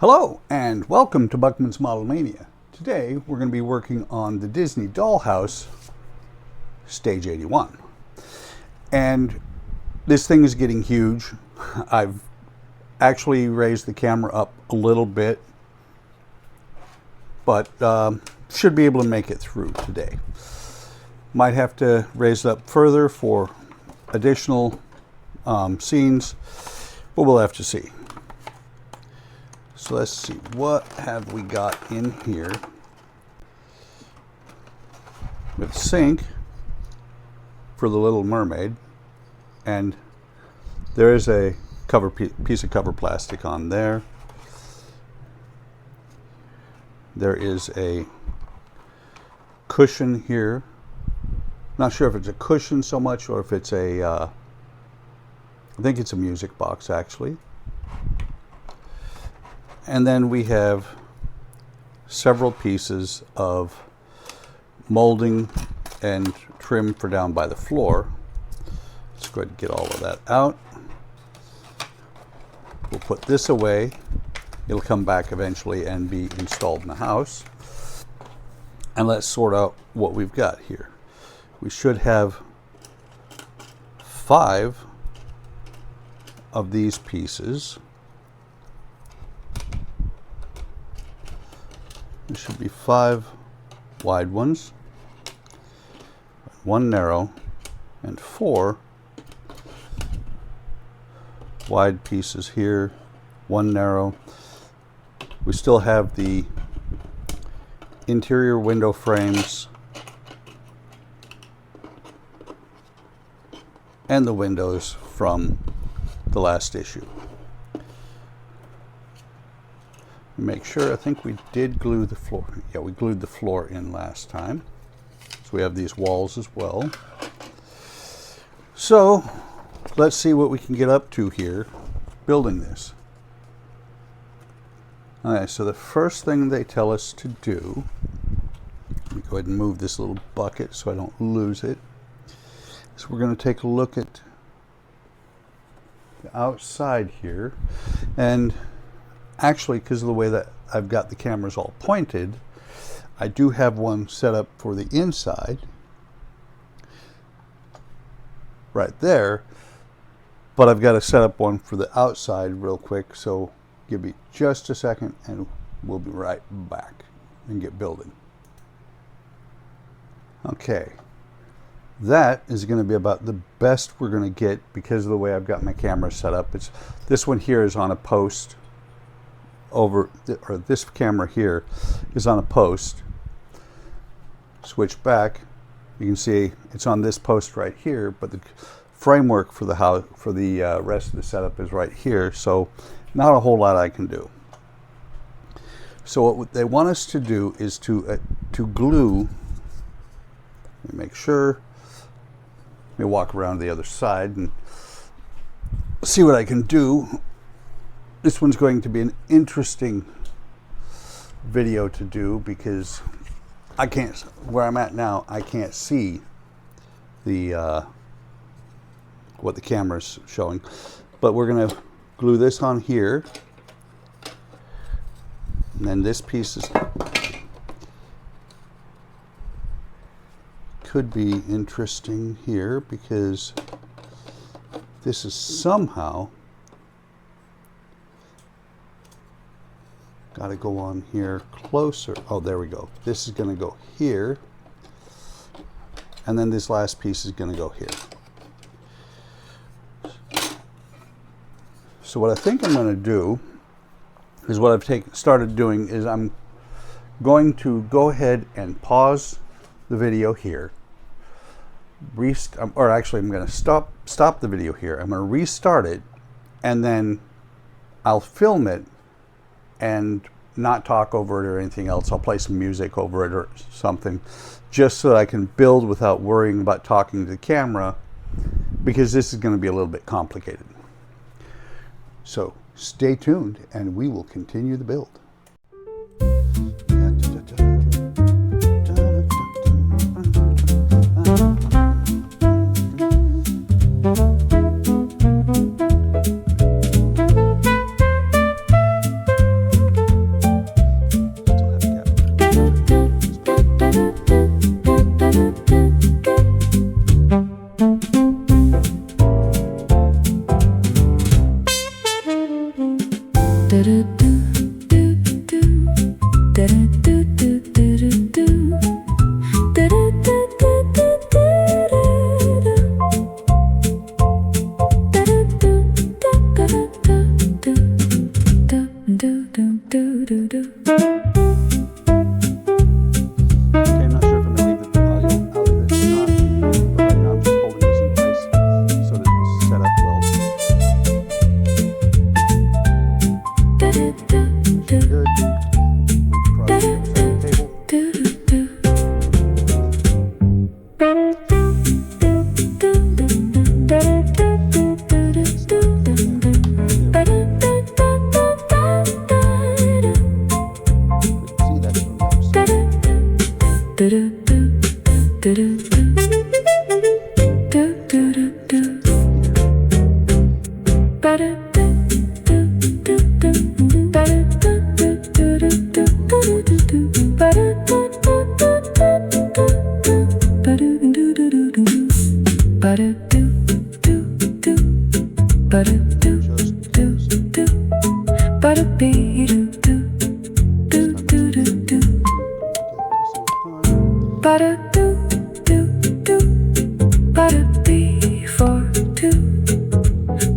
Hello and welcome to Buckman's Model Mania. Today we're going to be working on the Disney Dollhouse Stage 81. And this thing is getting huge. I've actually raised the camera up a little bit, but should be able to make it through today. Might have to raise it up further for additional scenes, but we'll have to see. So let's see, what have we got in here? We have a sink for the Little Mermaid, and there is a piece of cover plastic on there. There is a cushion here. Not sure if it's a cushion so much or if it's a, I think it's a music box actually. And then we have several pieces of molding and trim for down by the floor. Let's go ahead and get all of that out. We'll put this away. It'll come back eventually and be installed in the house. And let's sort out what we've got here. We should have 5 of these pieces. There should be 5 wide ones, 1 narrow, and 4 wide pieces here, 1 narrow. We still have the interior window frames and the windows from the last issue. Make sure, I think we did glue the floor. Yeah, we glued the floor in last time. So we have these walls as well. So let's see what we can get up to here building this. Alright, so the first thing they tell us to do, let me go ahead and move this little bucket so I don't lose it. So we're going to take a look at the outside here, and actually, because of the way that I've got the cameras all pointed, I do have one set up for the inside right there, but I've got to set up one for the outside real quick, so give me just a second and we'll be right back and get building. Okay, that is going to be about the best we're going to get because of the way I've got my camera set up. This one here is on a post or this camera here is on a post. Switch back, you can see it's on this post right here, but the framework for the house, for the rest of the setup is right here, so not a whole lot I can do. So what they want us to do is to glue. Let me make sure. Let me walk around to the other side and see what I can do. This one's going to be an interesting video to do because I can't, where I'm at now, I can't see the what the camera's showing. But we're going to glue this on here. And then this piece could be interesting here because this is somehow got to go on here closer. Oh, there we go. This is going to go here. And then this last piece is going to go here. So what I think I'm going to do is what I've started doing is I'm going to go ahead and pause the video here. Or actually I'm going to stop the video here. I'm going to restart it and then I'll film it and not talk over it or anything else. I'll play some music over it or something just so that I can build without worrying about talking to the camera, because this is going to be a little bit complicated. So stay tuned and we will continue the build.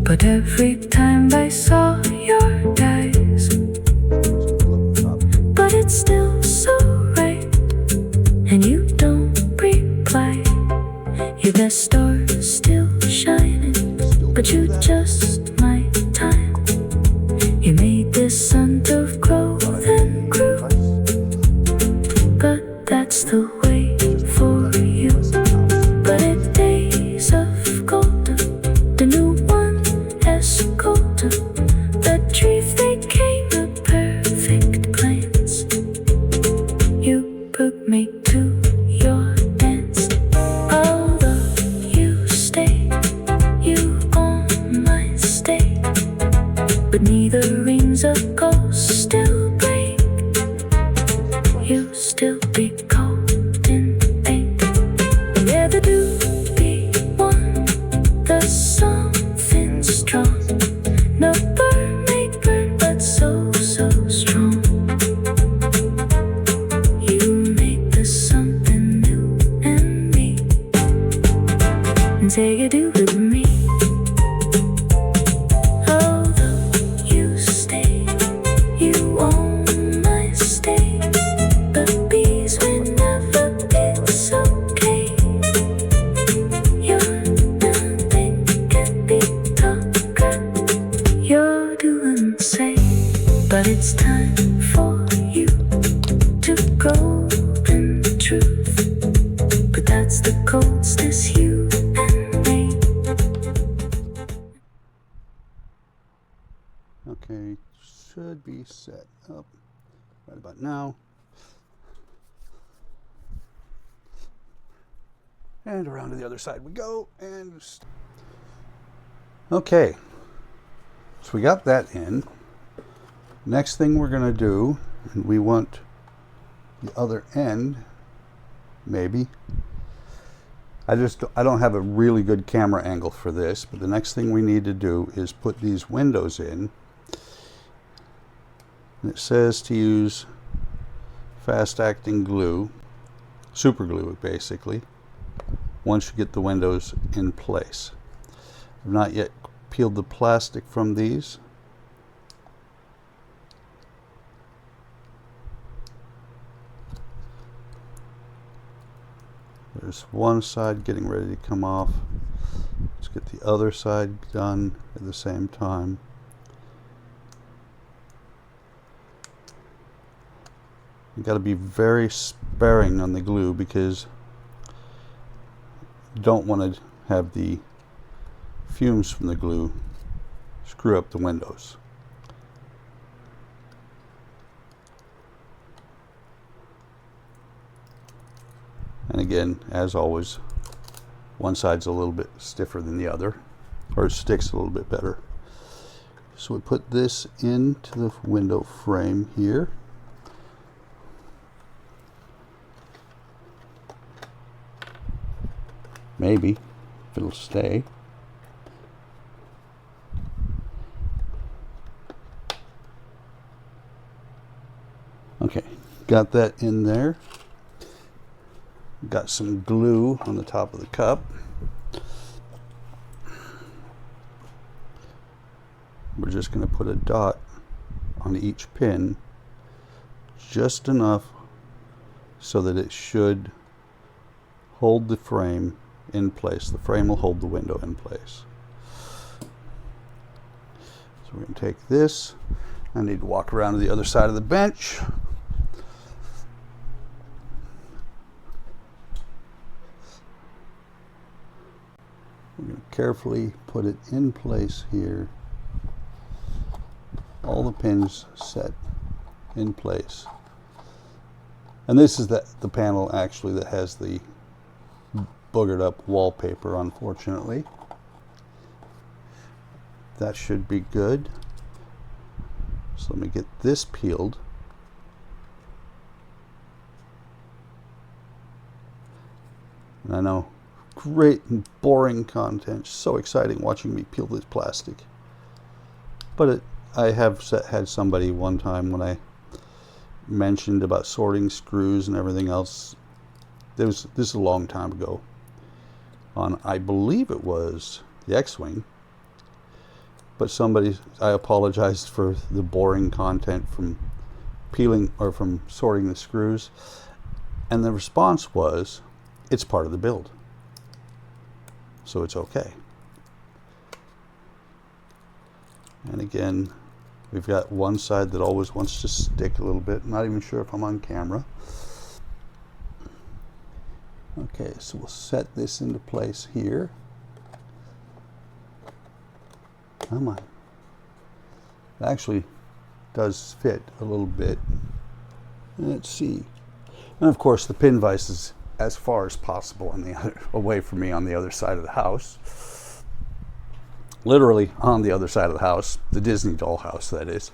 But every time I saw your eyes, but it's still so right, and you don't reply. Your best star's still shining, but you just my time. You made this sun of growth and grew, but that's the way for you. But in days of golden, the new one has golden. The trees became a perfect glance. You put me to your dance. Although you stay, you own my stay. But neither rings of ghosts still break. You still be cold in ink. Yeah, the dew be one, the something strong. No burn may burn, but so, so strong. You make the something new and me, and say you do with me. Although you stay, you own my stay. The bees will never, it's okay. You're nothing can be talker. You're doing say, but it's time for you to go in truth. But that's the coldness you and me. Okay, should be set up right about now. And around to the other side we go. And okay, so we got that in. Next thing we're going to do, and we want the other end, maybe. I don't have a really good camera angle for this, but the next thing we need to do is put these windows in. And it says to use fast-acting glue, super glue basically, once you get the windows in place. I've not yet peeled the plastic from these. There's one side getting ready to come off. Let's get the other side done at the same time. You got to be very sparing on the glue because you don't want to have the fumes from the glue screw up the windows. And again, as always, one side's a little bit stiffer than the other, or it sticks a little bit better. So we put this into the window frame here. Maybe, if it'll stay. Okay, got that in there. Got some glue on the top of the cup. We're just going to put a dot on each pin, just enough so that it should hold the frame in place. The frame will hold the window in place. So we're going to take this. I need to walk around to the other side of the bench. We're going to carefully put it in place here. All the pins set in place. And this is the panel actually that has the boogered up wallpaper, unfortunately. That should be good. So let me get this peeled. And I know, great and boring content, so exciting watching me peel this plastic. But I have had somebody one time when I mentioned about sorting screws and everything else. This is a long time ago. On, I believe it was the X-Wing. But I apologized for the boring content from peeling or from sorting the screws. And the response was, it's part of the build. So it's okay. And again, we've got one side that always wants to stick a little bit. Not even sure if I'm on camera. Okay, so we'll set this into place here. Come on. It actually does fit a little bit. Let's see. And of course the pin vise is as far as possible on the other, away from me on the other side of the house. Literally on the other side of the house, the Disney Dollhouse, that is.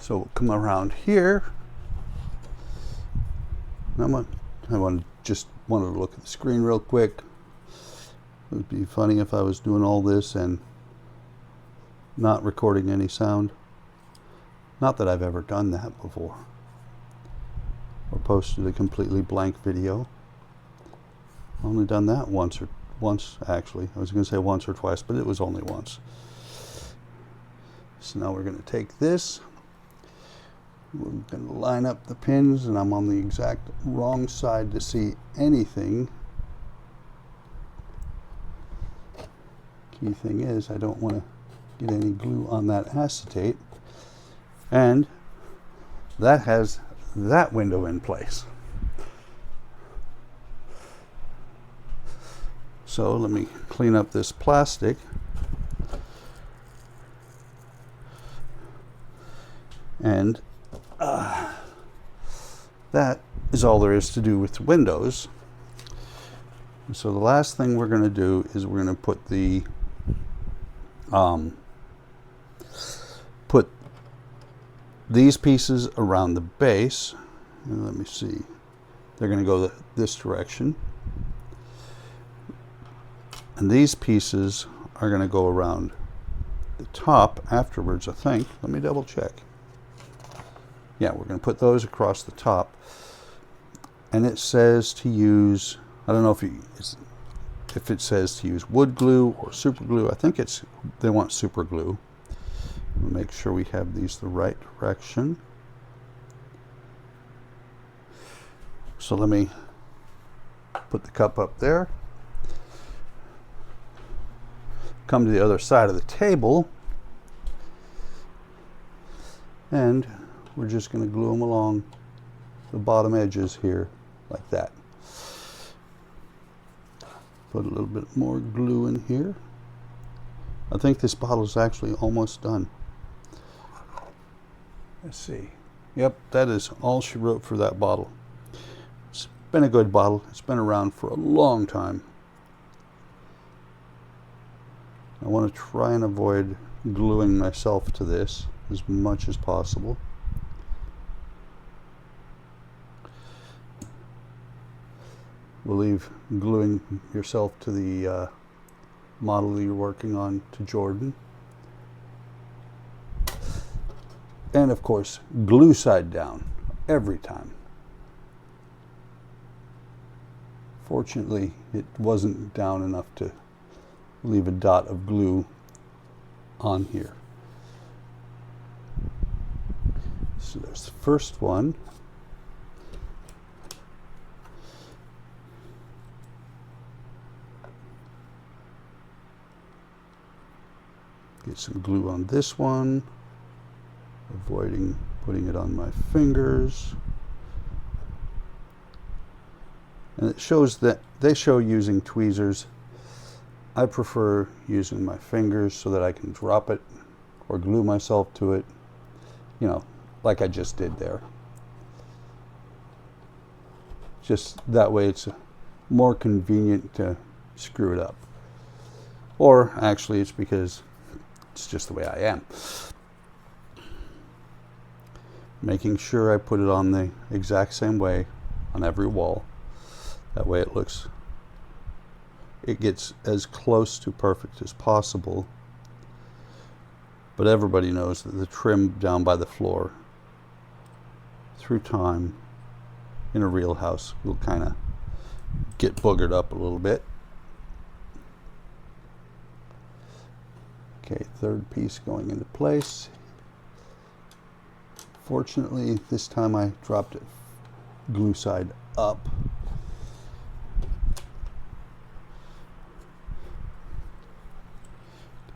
So we'll come around here. Just wanted to look at the screen real quick. It would be funny if I was doing all this and not recording any sound. Not that I've ever done that before. Or posted a completely blank video. I've only done that once actually. I was going to say once or twice, but it was only once. So now we're going to take this. We're going to line up the pins, and I'm on the exact wrong side to see anything. Key thing is I don't want to get any glue on that acetate. And that has that window in place. So let me clean up this plastic. And that is all there is to do with windows. So the last thing we're going to do is we're going to put the put these pieces around the base. And let me see. They're going to go this direction. And these pieces are going to go around the top afterwards, I think. Let me double check. Yeah, we're going to put those across the top. And it says to use, I don't know if it says to use wood glue or super glue. I think they want super glue. We'll make sure we have these the right direction. So let me put the cup up there. Come to the other side of the table. And we're just going to glue them along the bottom edges here, like that. Put a little bit more glue in here. I think this bottle is actually almost done. Let's see. Yep, that is all she wrote for that bottle. It's been a good bottle. It's been around for a long time. I want to try and avoid gluing myself to this as much as possible. We'll leave gluing yourself to the model you're working on to Jordan. And of course, glue side down every time. Fortunately, it wasn't down enough to leave a dot of glue on here. So there's the first one. Get some glue on this one, avoiding putting it on my fingers. And it shows that they show using tweezers. I prefer using my fingers so that I can drop it or glue myself to it, you know, like I just did there. Just that way it's more convenient to screw it up. Or actually it's because it's just the way I am. Making sure I put it on the exact same way on every wall. That way it gets as close to perfect as possible. But everybody knows that the trim down by the floor through time in a real house will kind of get boogered up a little bit. Okay, third piece going into place. Fortunately, this time I dropped it glue side up.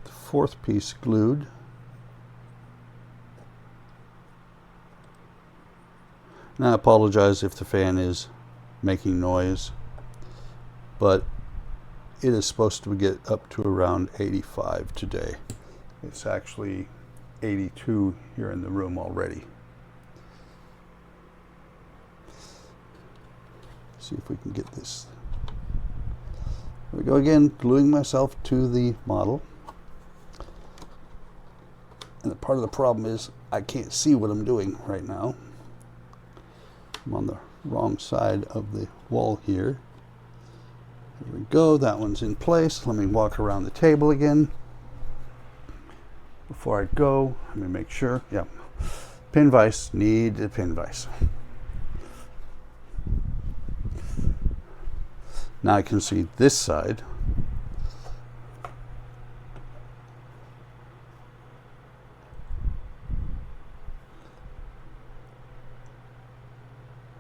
The fourth piece glued. And I apologize if the fan is making noise, but it is supposed to get up to around 85 today. It's actually 82 here in the room already. See if we can get this. There we go again, gluing myself to the model. And part of the problem is I can't see what I'm doing right now. I'm on the wrong side of the wall here. There we go, that one's in place. Let me walk around the table again. Before I go, let me make sure. Yeah, pin vise, need a pin vise. Now I can see this side.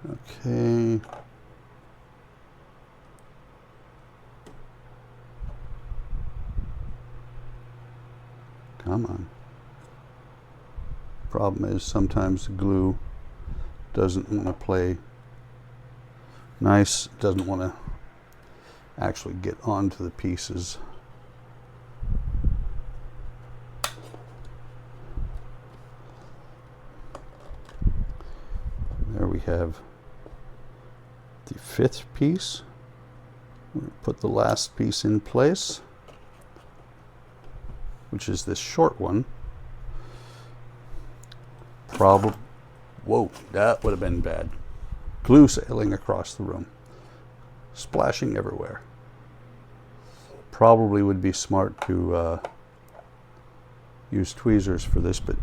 Okay. Come on. Problem is sometimes the glue doesn't want to play nice, doesn't want to actually get onto the pieces. There we have the fifth piece. We'll put the last piece in place, which is this short one. Whoa, that would have been bad. Glue sailing across the room, splashing everywhere. Probably would be smart to use tweezers for this, but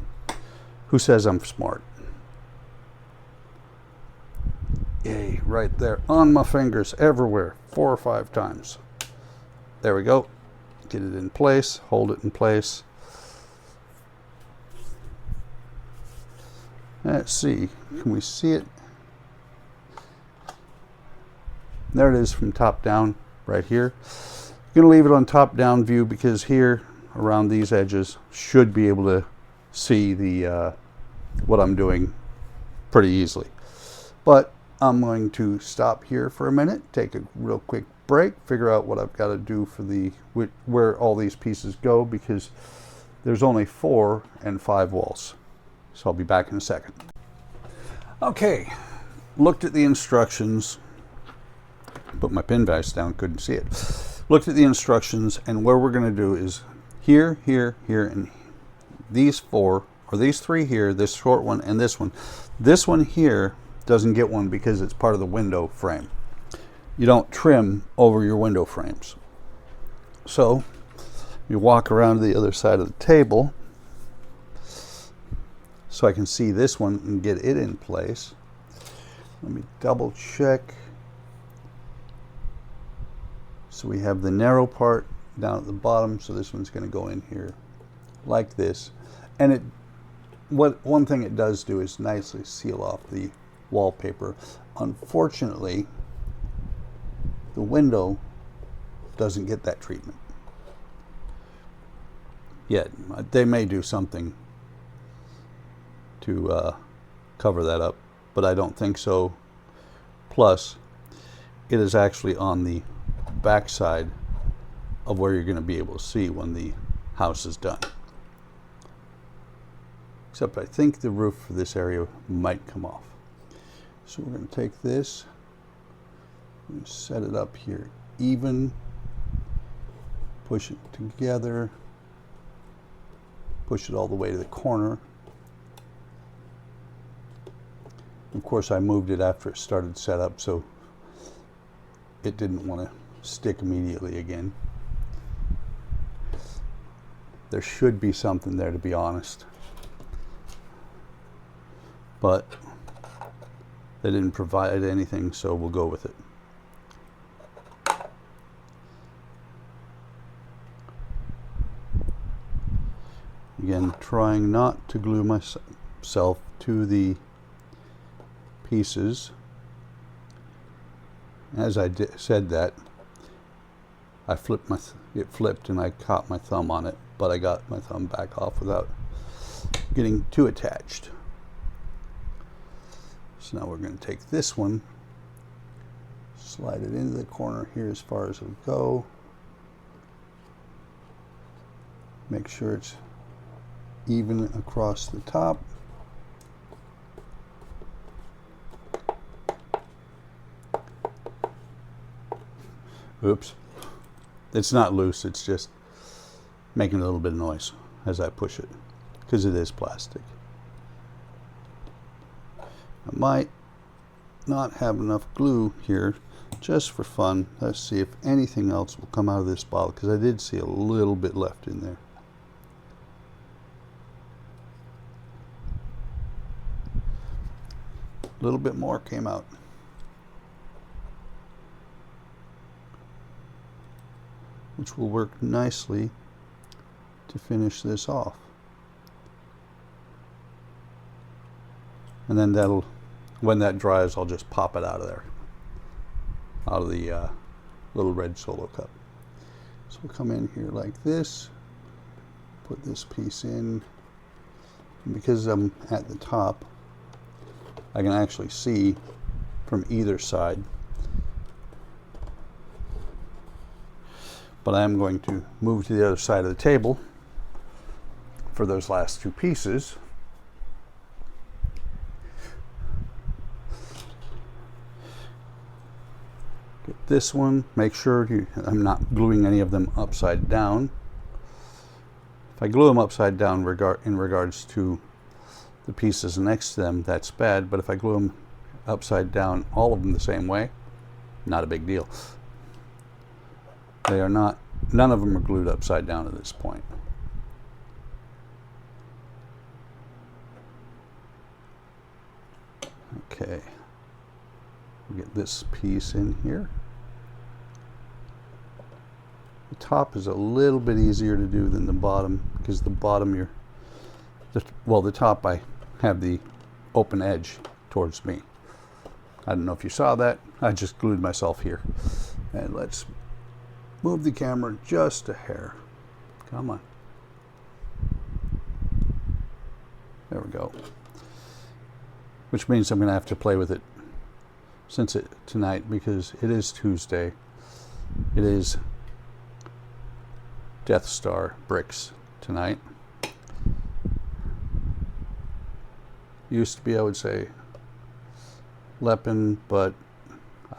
who says I'm smart? Yay, right there on my fingers everywhere, 4 or 5 times. There we go. Get it in place, hold it in place. Let's see, can we see it? There it is from top down right here. I'm going to leave it on top down view because here around these edges should be able to see the what I'm doing pretty easily. But I'm going to stop here for a minute, take a real quick break, figure out what I've got to do for the where all these pieces go, because there's only 4 and 5 walls. So I'll be back in a second. Okay, looked at the instructions. Put my pin vise down, couldn't see it. Looked at the instructions, and what we're going to do is here, here, here, and these 4, or these 3 here, this short one and this one. This one here doesn't get one because it's part of the window frame. You don't trim over your window frames. So you walk around to the other side of the table. so I can see this one and get it in place. Let me double check. So we have the narrow part down at the bottom, so this one's going to go in here like this. And one thing it does do is nicely seal off the wallpaper. Unfortunately, the window doesn't get that treatment yet. They may do something to cover that up, but I don't think so. Plus, it is actually on the back side of where you're going to be able to see when the house is done. Except I think the roof for this area might come off. So we're going to take this and set it up here even, push it together, push it all the way to the corner. Of course, I moved it after it started set up, so it didn't want to stick immediately again. There should be something there, to be honest, but they didn't provide anything, so we'll go with it. Again, trying not to glue myself to the pieces. As I said that, I flipped it flipped and I caught my thumb on it, but I got my thumb back off without getting too attached. So now we're going to take this one, slide it into the corner here as far as it'll go. Make sure it's even across the top. Oops. It's not loose, it's just making a little bit of noise as I push it, because it is plastic. I might not have enough glue here, just for fun. Let's see if anything else will come out of this bottle, because I did see a little bit left in there. A little bit more came out. Which will work nicely to finish this off. And then that'll, when that dries, I'll just pop it out of there, out of the little red Solo cup. So we'll come in here like this, put this piece in, and because I'm at the top, I can actually see from either side. But I am going to move to the other side of the table for those last two pieces. Get this one, make sure I'm not gluing any of them upside down. If I glue them upside down in regards to the pieces next to them, that's bad, but if I glue them upside down, all of them the same way, not a big deal. They are not, none of them are glued upside down at this point. Okay, we'll get this piece in here. The top is a little bit easier to do than the bottom, because the bottom the top I have the open edge towards me. I don't know if you saw that. I just glued myself here. And let's move the camera just a hair. Come on. There we go. Which means I'm going to have to play with it tonight, because it is Tuesday. It is Death Star bricks tonight. Used to be, I would say, Lepin, but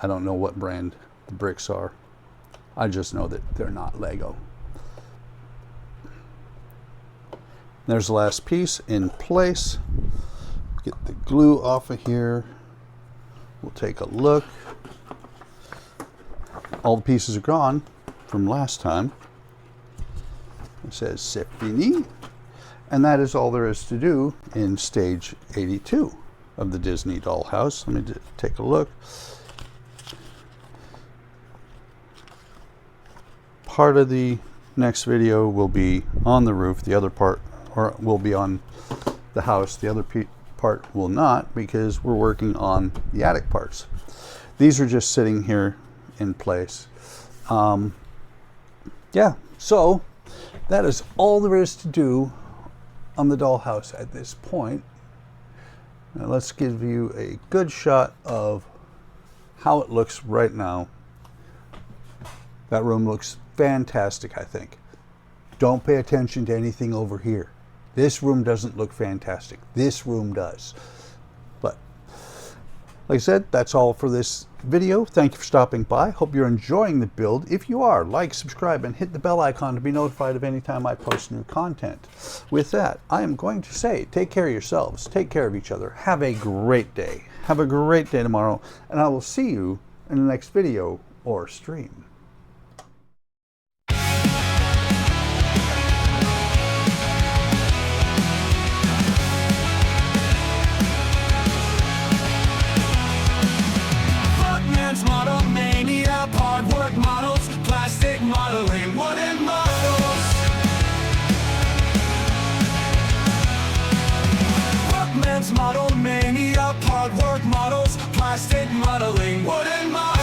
I don't know what brand the bricks are. I just know that they're not Lego. There's the last piece in place. Get the glue off of here. We'll take a look. All the pieces are gone from last time. It says c'est fini. And that is all there is to do in stage 82 of the Disney Dollhouse. Let me take a look. Part of the next video will be on the roof. The other part will be on the house. The other part will not, because we're working on the attic parts. These are just sitting here in place. Yeah, so that is all there is to do on the dollhouse at this point. Now let's give you a good shot of how it looks right now. That room looks fantastic, I think. Don't pay attention to anything over here. This room doesn't look fantastic. This room does. But like I said, that's all for this video. Thank you for stopping by. Hope you're enjoying the build. If you are, like, subscribe, and hit the bell icon to be notified of any time I post new content. With that, I am going to say, take care of yourselves. Take care of each other. Have a great day. Have a great day tomorrow. And I will see you in the next video or stream. Model mania, partwork models, plastic modeling, wooden models. Workman's model mania, partwork models, plastic modeling, wooden models.